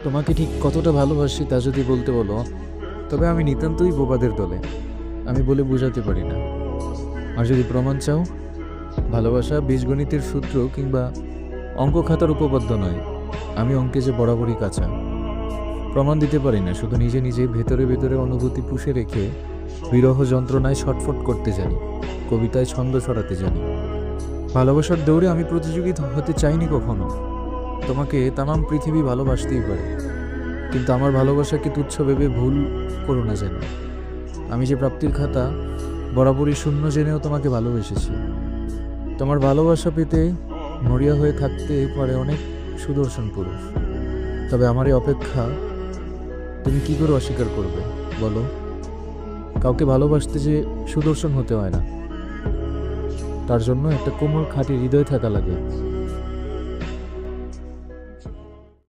তোমাকে ঠিক কতটা ভালোবাসি তা যদি বলতে বলো, তবে আমি নিতান্তই বোবাদের দলে। আমি বলে বোঝাতে পারি না। আর যদি প্রমাণ চাও, ভালোবাসা বীজগণিতের সূত্র কিংবা অঙ্ক খাতার উপপাদ্য নয়। আমি অঙ্কে যে বরাবরই কাঁচা। প্রমাণ দিতে পারি না, শুধু নিজে নিজে ভেতরে ভেতরে অনুভূতি পুষে রেখে বিরহ যন্ত্রণায় ছটফট করতে জানি, কবিতায় ছন্দ ছড়াতে জানি। ভালোবাসার দৌড়ে আমি প্রতিযোগী হতে চাইনি কখনো। তোমাকে তামাম পৃথিবী ভালোবাসতেই পারে, কিন্তু আমার ভালোবাসাকে তুচ্ছ ভেবে ভুল করো না যেন। আমি যে প্রাপ্তির খাতা বরাবরই শূন্য জেনেও তোমাকে ভালোবেসেছি। তোমার ভালোবাসা পেতে মরিয়া হয়ে থাকতে পারে অনেক সুদর্শন পুরুষ, তবে আমার এই অপেক্ষা তুমি কি করে অস্বীকার করবে বলো? কাউকে ভালোবাসতে যে সুদর্শন হতে হয় না, তার জন্য একটা কোমল খাঁটি হৃদয় থাকা লাগে।